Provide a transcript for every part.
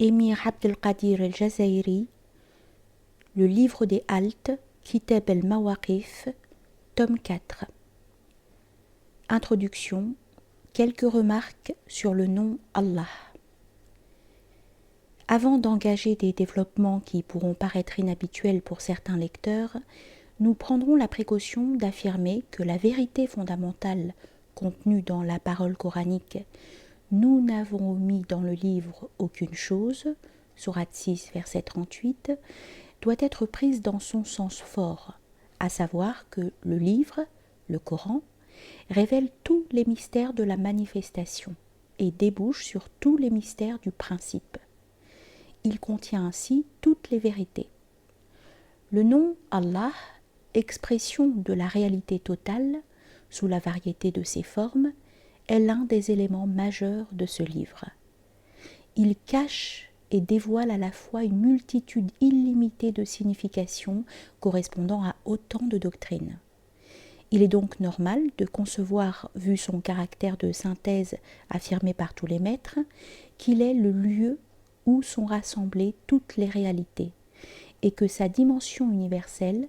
Émir Abdelkadir el-Jazairi, Le livre des haltes, Kitab el-Mawaqif, tome 4. Introduction. Quelques remarques sur le nom Allah. Avant d'engager des développements qui pourront paraître inhabituels pour certains lecteurs, nous prendrons la précaution d'affirmer que la vérité fondamentale contenue dans la parole coranique « Nous n'avons omis dans le livre aucune chose » sourate 6, verset 38, doit être prise dans son sens fort, à savoir que le livre, le Coran, révèle tous les mystères de la manifestation et débouche sur tous les mystères du principe. Il contient ainsi toutes les vérités. Le nom Allah, expression de la réalité totale, sous la variété de ses formes, est l'un des éléments majeurs de ce livre. Il cache et dévoile à la fois une multitude illimitée de significations correspondant à autant de doctrines. Il est donc normal de concevoir, vu son caractère de synthèse affirmé par tous les maîtres, qu'il est le lieu où sont rassemblées toutes les réalités, et que sa dimension universelle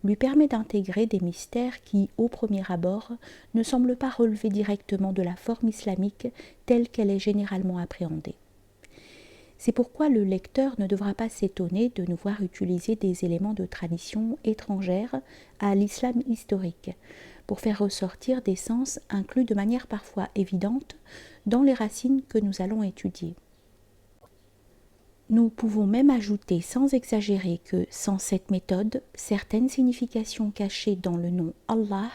lui permet d'intégrer des mystères qui, au premier abord, ne semblent pas relever directement de la forme islamique telle qu'elle est généralement appréhendée. C'est pourquoi le lecteur ne devra pas s'étonner de nous voir utiliser des éléments de tradition étrangère à l'islam historique, pour faire ressortir des sens inclus de manière parfois évidente dans les racines que nous allons étudier. Nous pouvons même ajouter sans exagérer que, sans cette méthode, certaines significations cachées dans le nom Allah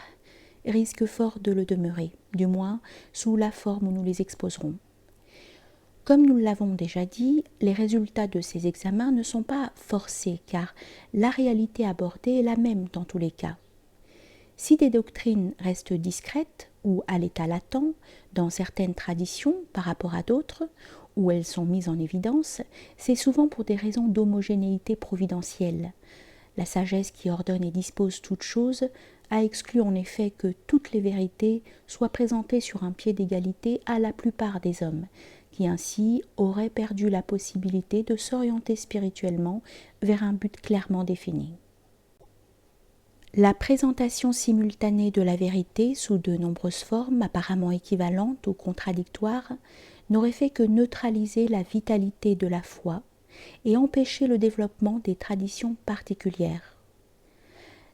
risquent fort de le demeurer, du moins sous la forme où nous les exposerons. Comme nous l'avons déjà dit, les résultats de ces examens ne sont pas forcés car la réalité abordée est la même dans tous les cas. Si des doctrines restent discrètes ou à l'état latent dans certaines traditions par rapport à d'autres, où elles sont mises en évidence, c'est souvent pour des raisons d'homogénéité providentielle. La sagesse qui ordonne et dispose toutes choses a exclu en effet que toutes les vérités soient présentées sur un pied d'égalité à la plupart des hommes, qui ainsi auraient perdu la possibilité de s'orienter spirituellement vers un but clairement défini. La présentation simultanée de la vérité sous de nombreuses formes apparemment équivalentes ou contradictoires n'aurait fait que neutraliser la vitalité de la foi et empêcher le développement des traditions particulières.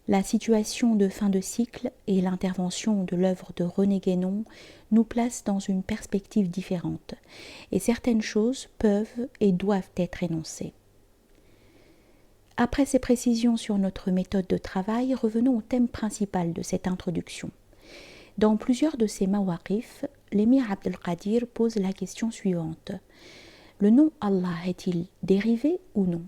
La situation de fin de cycle et l'intervention de l'œuvre de René Guénon nous placent dans une perspective différente, et certaines choses peuvent et doivent être énoncées. Après ces précisions sur notre méthode de travail, revenons au thème principal de cette introduction. Dans plusieurs de ces mawaqif, l'émir Abdelkadir pose la question suivante. Le nom Allah est-il dérivé ou non ?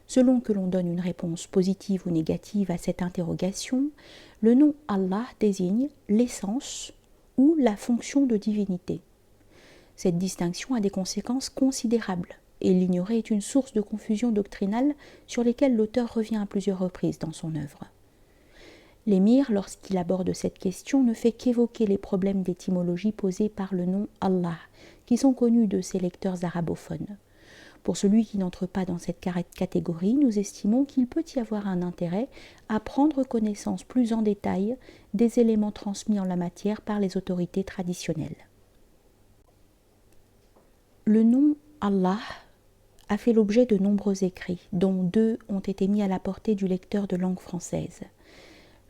Selon que l'on donne une réponse positive ou négative à cette interrogation, le nom Allah désigne l'essence ou la fonction de divinité. Cette distinction a des conséquences considérables, et l'ignorer est une source de confusion doctrinale sur lesquelles l'auteur revient à plusieurs reprises dans son œuvre. L'émir, lorsqu'il aborde cette question, ne fait qu'évoquer les problèmes d'étymologie posés par le nom Allah, qui sont connus de ses lecteurs arabophones. Pour celui qui n'entre pas dans cette catégorie, nous estimons qu'il peut y avoir un intérêt à prendre connaissance plus en détail des éléments transmis en la matière par les autorités traditionnelles. Le nom Allah a fait l'objet de nombreux écrits, dont 2 ont été mis à la portée du lecteur de langue française.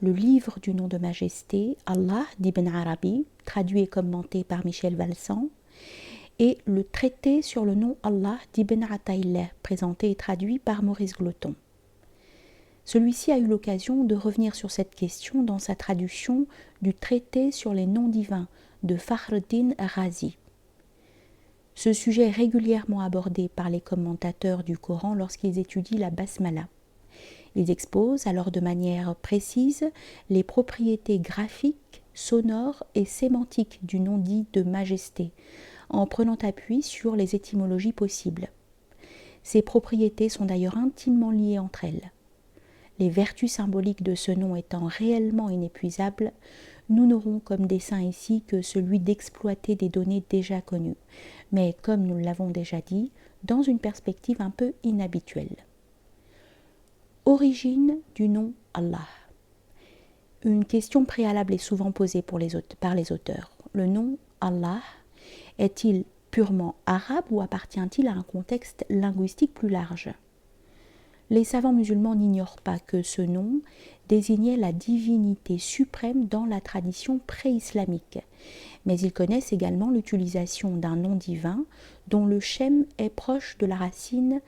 Le livre du nom de majesté, Allah d'Ibn Arabi, traduit et commenté par Michel Valsan, et le traité sur le nom Allah d'Ibn Ataïllah, présenté et traduit par Maurice Gloton. Celui-ci a eu l'occasion de revenir sur cette question dans sa traduction du traité sur les noms divins de Fakhreddin Razi. Ce sujet est régulièrement abordé par les commentateurs du Coran lorsqu'ils étudient la Basmala. Ils exposent alors de manière précise les propriétés graphiques, sonores et sémantiques du nom dit de majesté, en prenant appui sur les étymologies possibles. Ces propriétés sont d'ailleurs intimement liées entre elles. Les vertus symboliques de ce nom étant réellement inépuisables, nous n'aurons comme dessein ici que celui d'exploiter des données déjà connues, mais comme nous l'avons déjà dit, dans une perspective un peu inhabituelle. Origine du nom Allah. Une question préalable est souvent posée par les auteurs. Le nom Allah est-il purement arabe ou appartient-il à un contexte linguistique plus large ? Les savants musulmans n'ignorent pas que ce nom désignait la divinité suprême dans la tradition pré-islamique, mais ils connaissent également l'utilisation d'un nom divin dont le shem est proche de la racine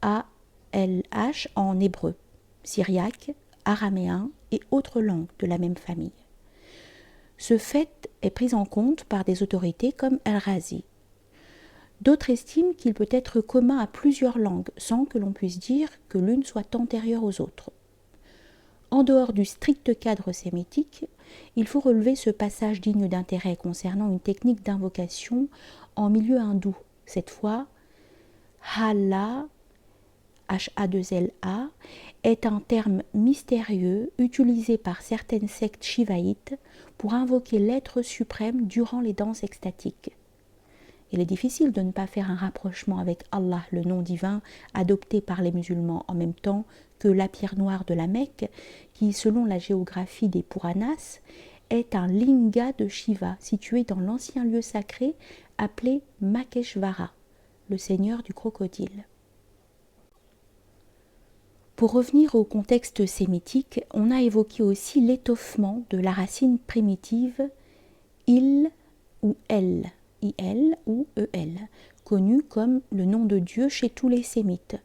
ALH en hébreu, syriaque, araméen et autres langues de la même famille. Ce fait est pris en compte par des autorités comme Al-Razi. D'autres estiment qu'il peut être commun à plusieurs langues, sans que l'on puisse dire que l'une soit antérieure aux autres. En dehors du strict cadre sémitique, il faut relever ce passage digne d'intérêt concernant une technique d'invocation en milieu hindou. Cette fois, Hala, H-A-2-L-A, est un terme mystérieux utilisé par certaines sectes shivaïtes pour invoquer l'être suprême durant les danses extatiques. Il est difficile de ne pas faire un rapprochement avec Allah, le nom divin adopté par les musulmans, en même temps que la pierre noire de la Mecque, qui, selon la géographie des Puranas, est un linga de Shiva situé dans l'ancien lieu sacré appelé Makeshvara, le seigneur du crocodile. Pour revenir au contexte sémitique, on a évoqué aussi l'étoffement de la racine primitive il ou el, il ou el, connu comme le nom de Dieu chez tous les sémites.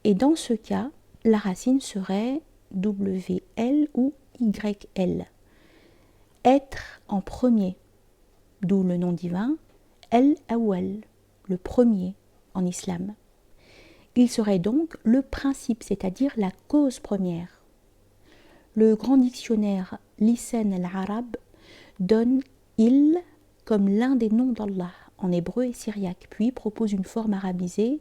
Et dans ce cas, la racine serait WL ou YL. Être en premier, d'où le nom divin, El-Awwal, le premier en islam. Il serait donc le principe, c'est-à-dire la cause première. Le grand dictionnaire Lisan al-Arab donne il comme l'un des noms d'Allah en hébreu et syriaque, puis propose une forme arabisée,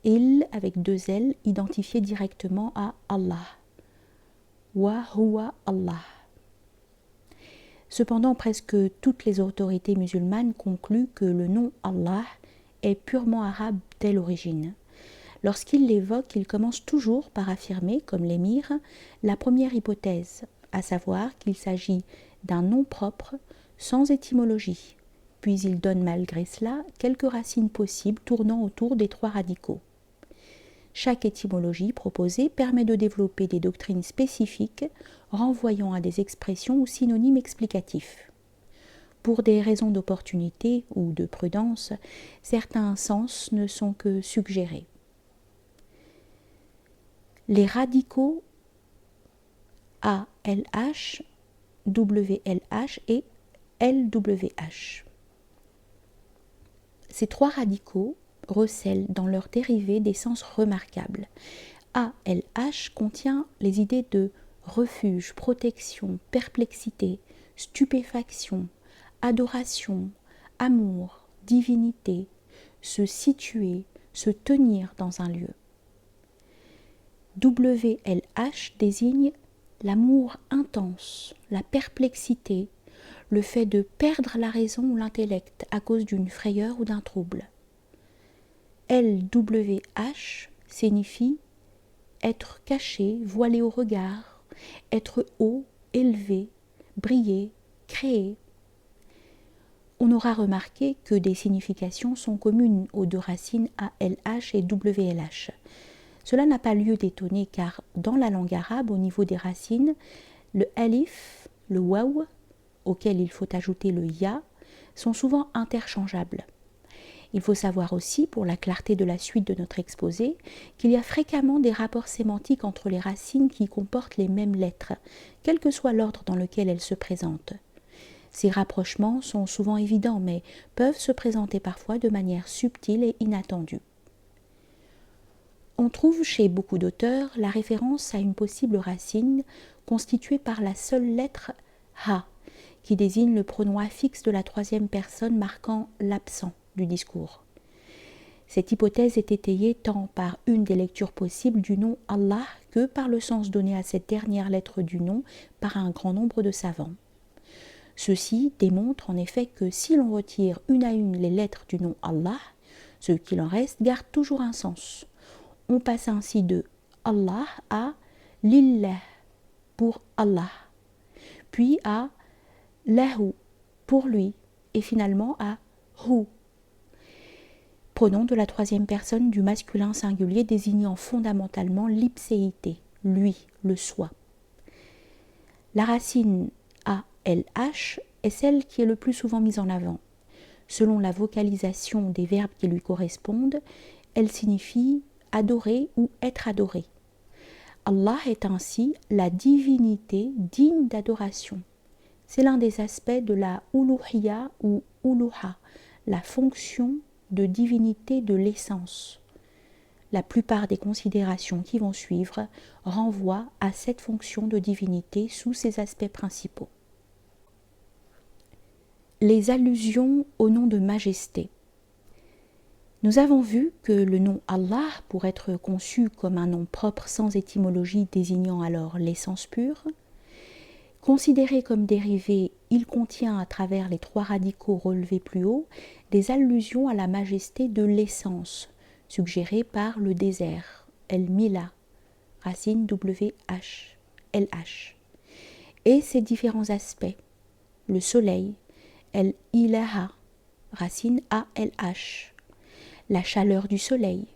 il avec 2 L, identifié directement à Allah. Wa huwa Allah. Cependant, presque toutes les autorités musulmanes concluent que le nom Allah est purement arabe dès l'origine. Lorsqu'ils l'évoquent, ils commencent toujours par affirmer, comme l'émir, la première hypothèse, à savoir qu'il s'agit d'un nom propre, sans étymologie. Puis ils donnent malgré cela quelques racines possibles tournant autour des 3 radicaux. Chaque étymologie proposée permet de développer des doctrines spécifiques renvoyant à des expressions ou synonymes explicatifs. Pour des raisons d'opportunité ou de prudence, certains sens ne sont que suggérés. Les radicaux ALH, WLH et LWH. Ces 3 radicaux recèlent dans leurs dérivés des sens remarquables. ALH contient les idées de refuge, protection, perplexité, stupéfaction, adoration, amour, divinité, se situer, se tenir dans un lieu. WLH désigne l'amour intense, la perplexité, le fait de perdre la raison ou l'intellect à cause d'une frayeur ou d'un trouble. LWH signifie être caché, voilé au regard, être haut, élevé, briller, créer. On aura remarqué que des significations sont communes aux 2 racines ALH et WLH. Cela n'a pas lieu d'étonner car dans la langue arabe, au niveau des racines, le alif, le waw, auquel il faut ajouter le ya, sont souvent interchangeables. Il faut savoir aussi, pour la clarté de la suite de notre exposé, qu'il y a fréquemment des rapports sémantiques entre les racines qui comportent les mêmes lettres, quel que soit l'ordre dans lequel elles se présentent. Ces rapprochements sont souvent évidents, mais peuvent se présenter parfois de manière subtile et inattendue. On trouve chez beaucoup d'auteurs la référence à une possible racine constituée par la seule lettre ha, qui désigne le pronom affixe de la 3e personne marquant l'absent du discours. Cette hypothèse est étayée tant par une des lectures possibles du nom Allah que par le sens donné à cette dernière lettre du nom par un grand nombre de savants. Ceci démontre en effet que si l'on retire une à une les lettres du nom Allah, ce qu'il en reste garde toujours un sens. On passe ainsi de Allah à Lillah pour Allah, puis à Lahu pour lui, et finalement à Hu, pronom de la troisième personne du masculin singulier désignant fondamentalement l'ipséité, lui, le soi. La racine ALH est celle qui est le plus souvent mise en avant. Selon la vocalisation des verbes qui lui correspondent, elle signifie adorer ou être adoré. Allah est ainsi la divinité digne d'adoration. C'est l'un des aspects de la uluhiyya ou uluha, la fonction de divinité de l'essence. La plupart des considérations qui vont suivre renvoient à cette fonction de divinité sous ses aspects principaux. Les allusions au nom de majesté. Nous avons vu que le nom Allah, pour être conçu comme un nom propre sans étymologie désignant alors l'essence pure, considéré comme dérivé, il contient à travers les trois radicaux relevés plus haut des allusions à la majesté de l'essence, suggérée par le désert, El-Mila, racine WH, LH, et ses différents aspects, le soleil, El-Ilaha, racine ALH, la chaleur du soleil,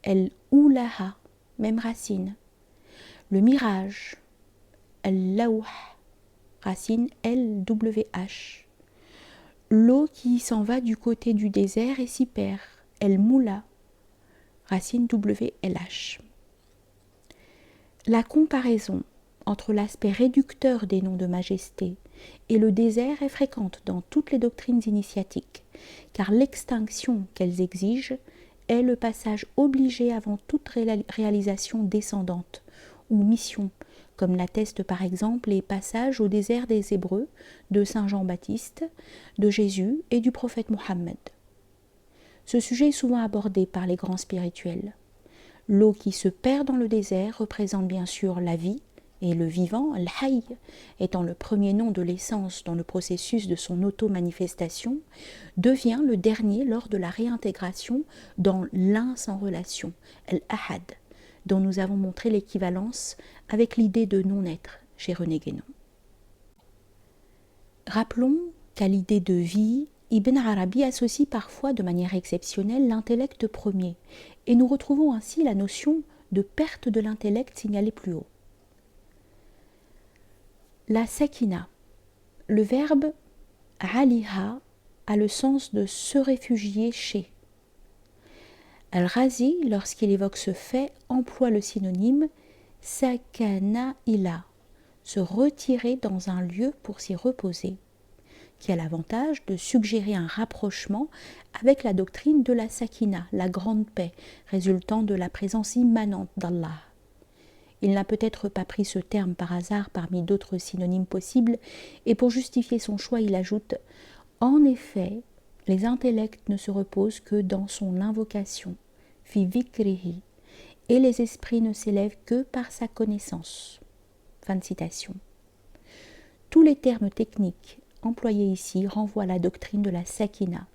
El-Oulaha, même racine, le mirage, El-Lawh, racine LWH, l'eau qui s'en va du côté du désert et s'y perd, El-Moula, racine WLH. La comparaison entre l'aspect réducteur des noms de majesté et le désert est fréquente dans toutes les doctrines initiatiques, car l'extinction qu'elles exigent est le passage obligé avant toute réalisation descendante ou mission, comme l'attestent par exemple les passages au désert des Hébreux de saint Jean-Baptiste, de Jésus et du prophète Mohammed. Ce sujet est souvent abordé par les grands spirituels. L'eau qui se perd dans le désert représente bien sûr la vie, et le vivant, al-hayy, étant le premier nom de l'essence dans le processus de son auto-manifestation, devient le dernier lors de la réintégration dans l'un sans relation, al-ahad, dont nous avons montré l'équivalence avec l'idée de non-être chez René Guénon. Rappelons qu'à l'idée de vie, Ibn Arabi associe parfois de manière exceptionnelle l'intellect premier, et nous retrouvons ainsi la notion de perte de l'intellect signalée plus haut. La sakina, le verbe aliha a le sens de se réfugier chez. Al-Razi, lorsqu'il évoque ce fait, emploie le synonyme sakana ila, se retirer dans un lieu pour s'y reposer, qui a l'avantage de suggérer un rapprochement avec la doctrine de la sakina, la grande paix, résultant de la présence immanente d'Allah. Il n'a peut-être pas pris ce terme par hasard parmi d'autres synonymes possibles, et pour justifier son choix, il ajoute « En effet, les intellects ne se reposent que dans son invocation, fi vikrihi, et les esprits ne s'élèvent que par sa connaissance. » Fin de citation. Tous les termes techniques employés ici renvoient à la doctrine de la sakina,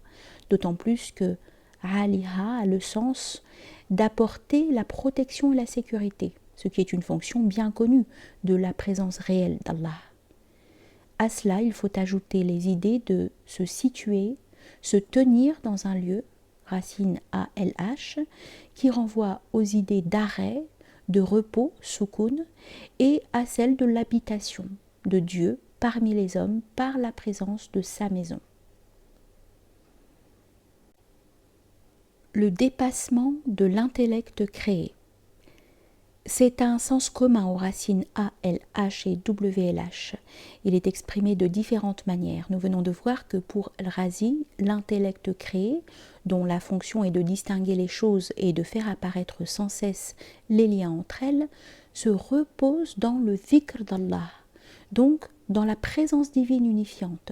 d'autant plus que aliha a le sens d'apporter la protection et la sécurité, ce qui est une fonction bien connue de la présence réelle d'Allah. À cela, il faut ajouter les idées de se situer, se tenir dans un lieu, racine ALH, qui renvoie aux idées d'arrêt, de repos, soukoun, et à celle de l'habitation de Dieu parmi les hommes par la présence de sa maison. Le dépassement de l'intellect créé. C'est un sens commun aux racines A, L, H et WLH. Il est exprimé de différentes manières. Nous venons de voir que pour Al-Razi, l'intellect créé, dont la fonction est de distinguer les choses et de faire apparaître sans cesse les liens entre elles, se repose dans le dhikr d'Allah, donc dans la présence divine unifiante,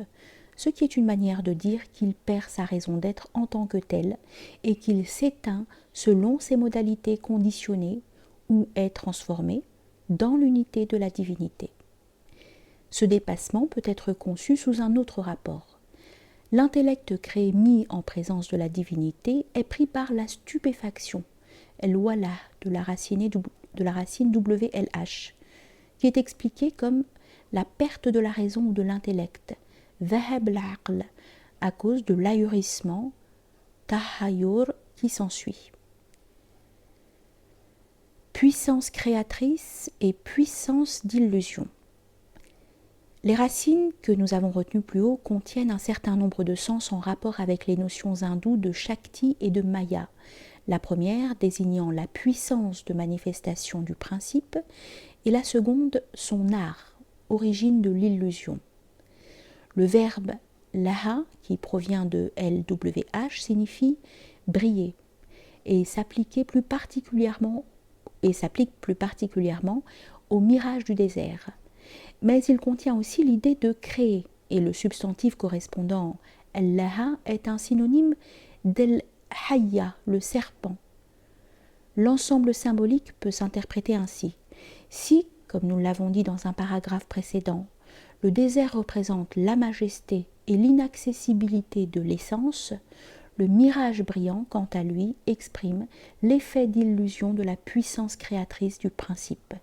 ce qui est une manière de dire qu'il perd sa raison d'être en tant que tel et qu'il s'éteint selon ses modalités conditionnées ou est transformé dans l'unité de la divinité. Ce dépassement peut être conçu sous un autre rapport. L'intellect créé mis en présence de la divinité est pris par la stupéfaction, el-wala, de la racine WLH, qui est expliquée comme la perte de la raison ou de l'intellect, dhahab al-aql, à cause de l'ahurissement, tahayur, qui s'ensuit. Puissance créatrice et puissance d'illusion. Les racines que nous avons retenues plus haut contiennent un certain nombre de sens en rapport avec les notions hindoues de Shakti et de Maya, la première désignant la puissance de manifestation du principe et la seconde son art, origine de l'illusion. Le verbe laha, qui provient de LWH, signifie briller et s'applique plus particulièrement au mirage du désert. Mais il contient aussi l'idée de créer, et le substantif correspondant al-laha est un synonyme d'el-hayya, le serpent. L'ensemble symbolique peut s'interpréter ainsi. Si, comme nous l'avons dit dans un paragraphe précédent, le désert représente la majesté et l'inaccessibilité de l'essence, le mirage brillant, quant à lui, exprime l'effet d'illusion de la puissance créatrice du principe.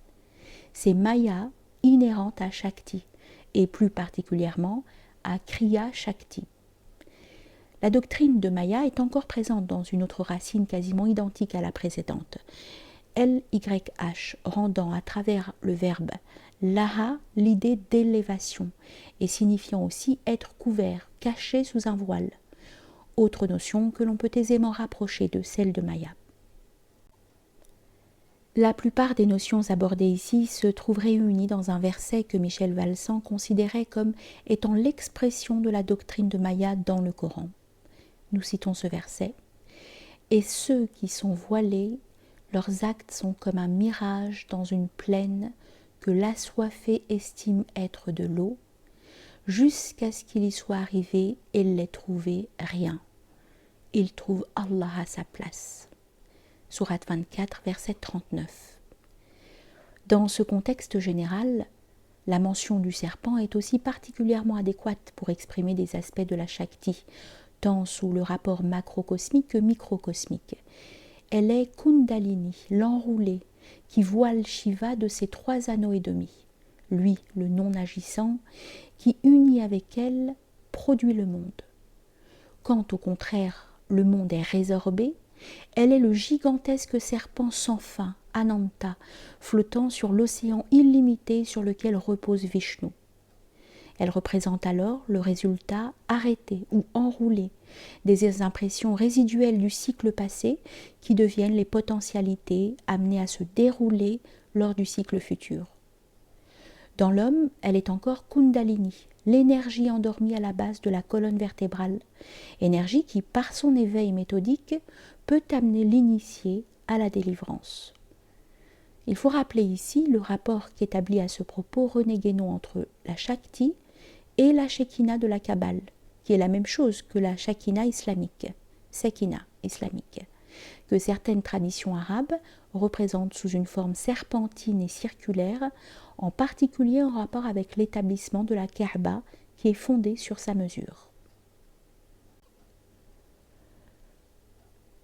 C'est Maya inhérente à Shakti, et plus particulièrement à Kriya Shakti. La doctrine de Maya est encore présente dans une autre racine quasiment identique à la précédente, LYH, rendant à travers le verbe laha l'idée d'élévation et signifiant aussi être couvert, caché sous un voile. Autre notion que l'on peut aisément rapprocher de celle de Maya. La plupart des notions abordées ici se trouvent réunies dans un verset que Michel Valsan considérait comme étant l'expression de la doctrine de Maya dans le Coran. Nous citons ce verset. « Et ceux qui sont voilés, leurs actes sont comme un mirage dans une plaine que l'assoiffé estime être de l'eau, jusqu'à ce qu'il y soit arrivé et l'ait trouvé rien. Il trouve Allah à sa place. » Sourate 24, verset 39. Dans ce contexte général, la mention du serpent est aussi particulièrement adéquate pour exprimer des aspects de la Shakti, tant sous le rapport macrocosmique que microcosmique. Elle est Kundalini, l'enroulé, qui voile Shiva de ses 3 anneaux et demi. Lui, le non-agissant, qui unit avec elle, produit le monde. Quand au contraire, le monde est résorbé, elle est le gigantesque serpent sans fin, Ananta, flottant sur l'océan illimité sur lequel repose Vishnu. Elle représente alors le résultat arrêté ou enroulé des impressions résiduelles du cycle passé qui deviennent les potentialités amenées à se dérouler lors du cycle futur. Dans l'homme, elle est encore Kundalini, l'énergie endormie à la base de la colonne vertébrale, énergie qui, par son éveil méthodique, peut amener l'initié à la délivrance. Il faut rappeler ici le rapport qu'établit à ce propos René Guénon entre la Shakti et la Shekinah de la Kabbale, qui est la même chose que la Shekinah islamique, Sekina islamique, que certaines traditions arabes représentent sous une forme serpentine et circulaire, en particulier en rapport avec l'établissement de la Kaaba qui est fondée sur sa mesure.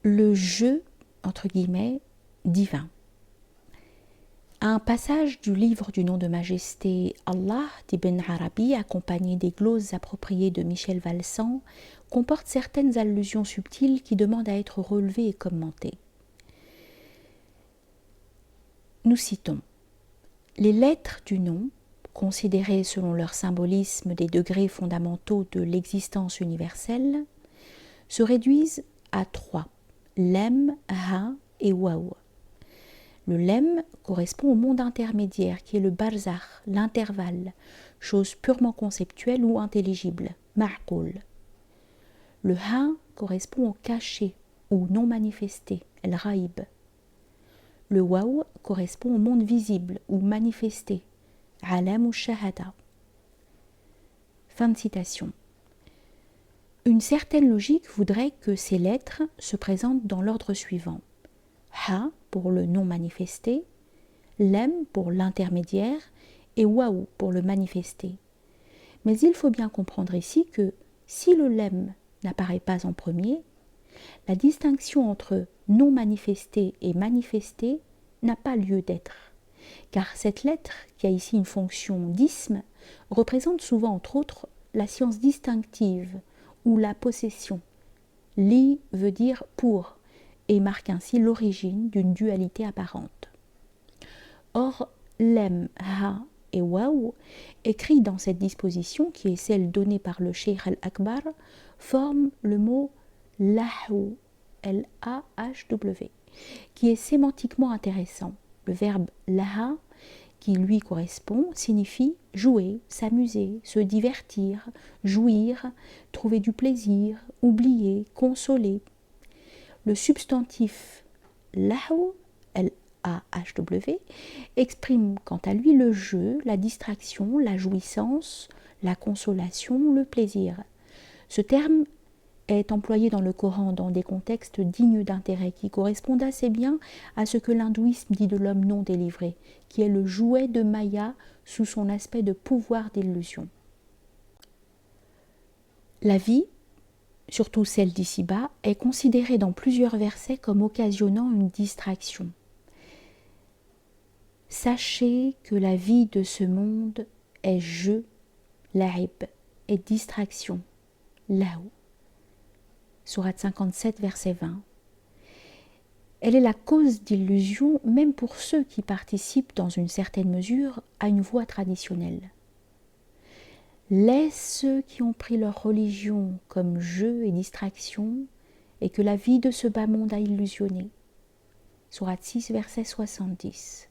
Le jeu, entre guillemets, divin. Un passage du livre du nom de majesté Allah d'Ibn Arabi, accompagné des gloses appropriées de Michel Valsan, comporte certaines allusions subtiles qui demandent à être relevées et commentées. Nous citons « Les lettres du nom, considérées selon leur symbolisme des degrés fondamentaux de l'existence universelle, se réduisent à 3, Lem, Ha et Waw. Le Lem correspond au monde intermédiaire qui est le barzakh, l'intervalle, chose purement conceptuelle ou intelligible, ma'qoul. Le Ha correspond au caché ou non manifesté, el raïb. Le Waw correspond au monde visible ou manifesté, alam ou shahada. Fin de citation. Une certaine logique voudrait que ces lettres se présentent dans l'ordre suivant. Ha pour le non manifesté, Lem pour l'intermédiaire et Waou pour le manifesté. Mais il faut bien comprendre ici que si le Lem n'apparaît pas en premier, la distinction entre non manifesté et manifesté n'a pas lieu d'être, car cette lettre, qui a ici une fonction d'isme, représente souvent entre autres la science distinctive ou la possession. Li veut dire pour et marque ainsi l'origine d'une dualité apparente. Or, Lem, Ha et Waou, écrits dans cette disposition, qui est celle donnée par le Cheikh al-Akbar, forment le mot Lahw, L-A-H-W, qui est sémantiquement intéressant. Le verbe laha, qui lui correspond, signifie jouer, s'amuser, se divertir, jouir, trouver du plaisir, oublier, consoler. Le substantif lahw, L-A-H-W, exprime quant à lui le jeu, la distraction, la jouissance, la consolation, le plaisir. Ce terme est employé dans le Coran dans des contextes dignes d'intérêt qui correspondent assez bien à ce que l'hindouisme dit de l'homme non délivré, qui est le jouet de Maya sous son aspect de pouvoir d'illusion. La vie, surtout celle d'ici-bas, est considérée dans plusieurs versets comme occasionnant une distraction. Sachez que la vie de ce monde est jeu, la'ib, et distraction, lahu. Sourate 57, verset 20. Elle est la cause d'illusion même pour ceux qui participent dans une certaine mesure à une voie traditionnelle. Laisse ceux qui ont pris leur religion comme jeu et distraction et que la vie de ce bas monde a illusionné. Sourate 6, verset 70.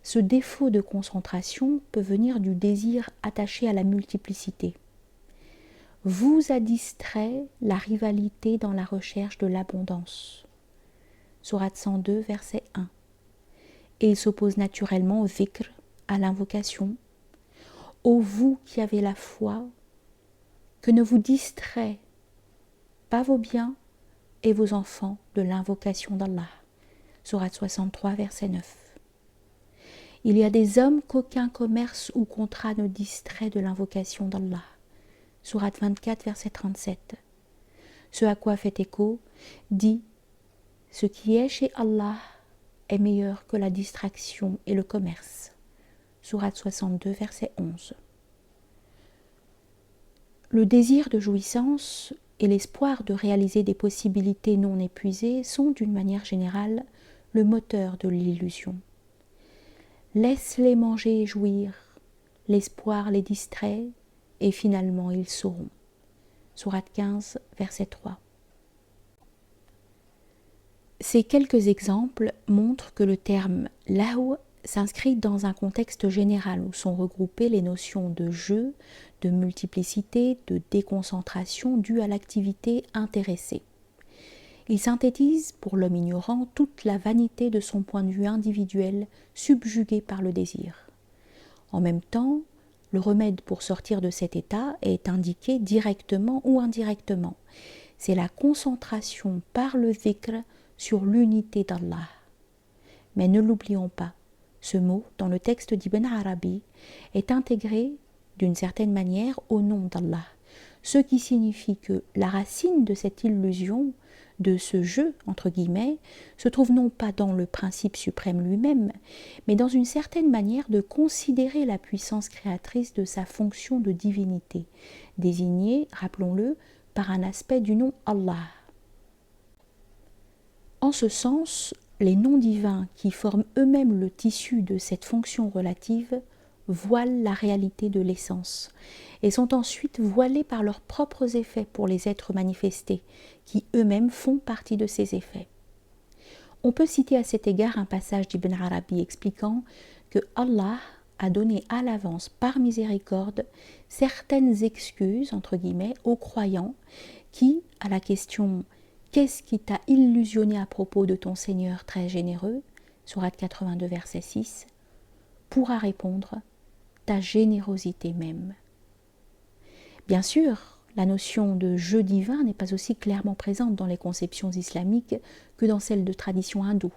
Ce défaut de concentration peut venir du désir attaché à la multiplicité. Vous a distrait la rivalité dans la recherche de l'abondance. Sourate 102, verset 1. Et il s'oppose naturellement au dhikr, à l'invocation. Ô vous qui avez la foi, que ne vous distrait pas vos biens et vos enfants de l'invocation d'Allah. Sourate 63, verset 9. Il y a des hommes qu'aucun commerce ou contrat ne distrait de l'invocation d'Allah. Sourate 24, verset 37. Ce à quoi fait écho dit « Ce qui est chez Allah est meilleur que la distraction et le commerce. » Sourate 62, verset 11. Le désir de jouissance et l'espoir de réaliser des possibilités non épuisées sont d'une manière générale le moteur de l'illusion. Laisse-les manger et jouir, l'espoir les distrait et finalement ils sauront. Sourate 15, verset 3. Ces quelques exemples montrent que le terme « lahw » s'inscrit dans un contexte général où sont regroupées les notions de jeu, de multiplicité, de déconcentration dues à l'activité intéressée. Il synthétise pour l'homme ignorant toute la vanité de son point de vue individuel subjugué par le désir. En même temps, le remède pour sortir de cet état est indiqué directement ou indirectement. C'est la concentration par le dhikr sur l'unité d'Allah. Mais ne l'oublions pas, ce mot, dans le texte d'Ibn Arabi, est intégré d'une certaine manière au nom d'Allah, ce qui signifie que la racine de cette illusion, de ce jeu, entre guillemets, se trouve non pas dans le principe suprême lui-même, mais dans une certaine manière de considérer la puissance créatrice de sa fonction de divinité, désignée, rappelons-le, par un aspect du nom Allah. En ce sens, les noms divins qui forment eux-mêmes le tissu de cette fonction relative voilent la réalité de l'essence et sont ensuite voilés par leurs propres effets pour les êtres manifestés, qui eux-mêmes font partie de ces effets. On peut citer à cet égard un passage d'Ibn Arabi expliquant que Allah a donné à l'avance par miséricorde certaines excuses, entre guillemets, aux croyants qui, à la question « Qu'est-ce qui t'a illusionné à propos de ton Seigneur très généreux ?» Sourate 82, verset 6, pourra répondre « Ta générosité même ». Bien sûr, la notion de jeu divin n'est pas aussi clairement présente dans les conceptions islamiques que dans celles de tradition hindoue.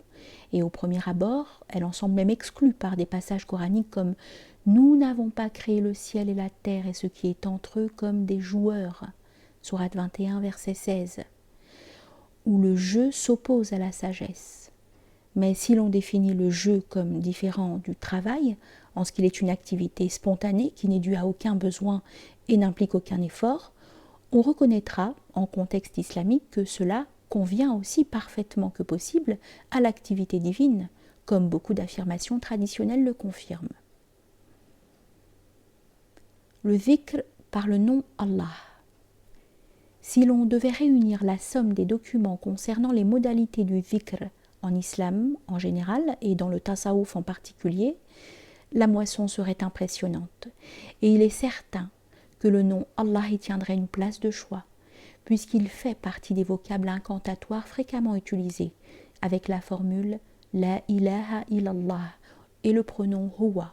Et au premier abord, elle en semble même exclue par des passages coraniques comme « Nous n'avons pas créé le ciel et la terre et ce qui est entre eux comme des joueurs » Sourate 21, verset 16, où le jeu s'oppose à la sagesse. Mais si l'on définit le jeu comme différent du travail, en ce qu'il est une activité spontanée qui n'est due à aucun besoin et n'implique aucun effort, on reconnaîtra, en contexte islamique, que cela convient aussi parfaitement que possible à l'activité divine, comme beaucoup d'affirmations traditionnelles le confirment. Le dhikr par le nom Allah. Si l'on devait réunir la somme des documents concernant les modalités du dhikr en islam en général et dans le tasawwuf en particulier, la moisson serait impressionnante. Et il est certain que le nom Allah y tiendrait une place de choix, puisqu'il fait partie des vocables incantatoires fréquemment utilisés, avec la formule « La ilaha illallah » et le pronom « huwa ».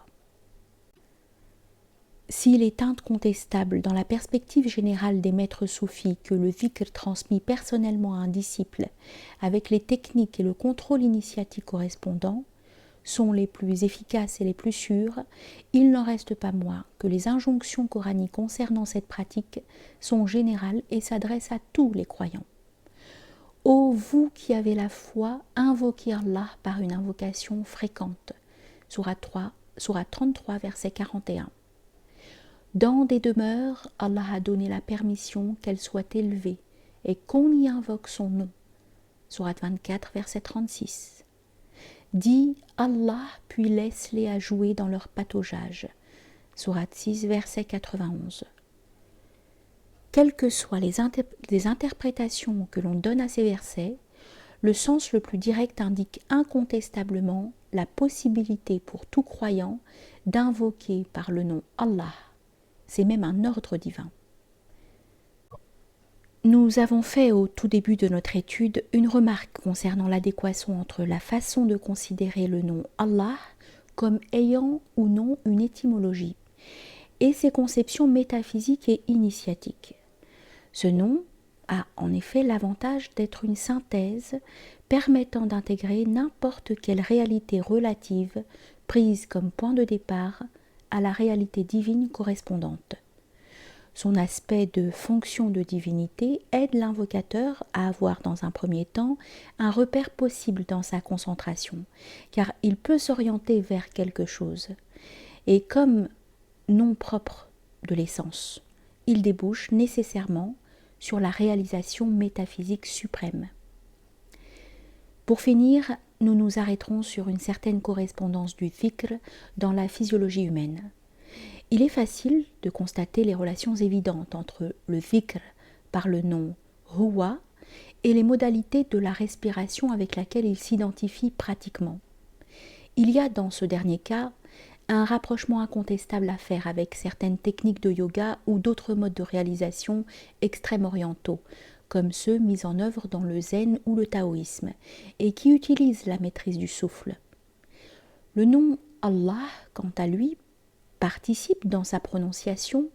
S'il est incontestable dans la perspective générale des maîtres soufis que le dhikr transmis personnellement à un disciple, avec les techniques et le contrôle initiatique correspondants, sont les plus efficaces et les plus sûres, il n'en reste pas moins que les injonctions coraniques concernant cette pratique sont générales et s'adressent à tous les croyants. Ô vous qui avez la foi, invoquez Allah par une invocation fréquente. Sourate 33, verset 41. Dans des demeures, Allah a donné la permission qu'elles soient élevées et qu'on y invoque son nom. Sourate 24, verset 36. Dis Allah, puis laisse-les à jouer dans leur pataugeage. Sourate 6, verset 91. Quelles que soient les interprétations que l'on donne à ces versets, le sens le plus direct indique incontestablement la possibilité pour tout croyant d'invoquer par le nom Allah. C'est même un ordre divin. Nous avons fait au tout début de notre étude une remarque concernant l'adéquation entre la façon de considérer le nom Allah comme ayant ou non une étymologie et ses conceptions métaphysiques et initiatiques. Ce nom a en effet l'avantage d'être une synthèse permettant d'intégrer n'importe quelle réalité relative prise comme point de départ à la réalité divine correspondante. Son aspect de fonction de divinité aide l'invocateur à avoir dans un premier temps un repère possible dans sa concentration, car il peut s'orienter vers quelque chose. Et comme nom propre de l'essence, il débouche nécessairement sur la réalisation métaphysique suprême. Pour finir, nous nous arrêterons sur une certaine correspondance du dhikr dans la physiologie humaine. Il est facile de constater les relations évidentes entre le dhikr par le nom huwa et les modalités de la respiration avec laquelle il s'identifie pratiquement. Il y a dans ce dernier cas un rapprochement incontestable à faire avec certaines techniques de yoga ou d'autres modes de réalisation extrême-orientaux, comme ceux mis en œuvre dans le zen ou le taoïsme, et qui utilisent la maîtrise du souffle. Le nom Allah, quant à lui, participe dans sa prononciation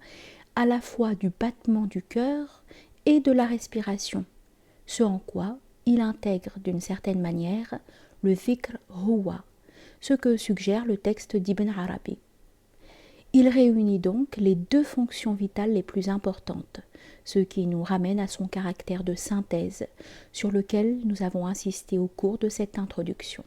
à la fois du battement du cœur et de la respiration, ce en quoi il intègre d'une certaine manière le dhikr huwa, ce que suggère le texte d'Ibn Arabi. Il réunit donc les deux fonctions vitales les plus importantes, ce qui nous ramène à son caractère de synthèse sur lequel nous avons insisté au cours de cette introduction.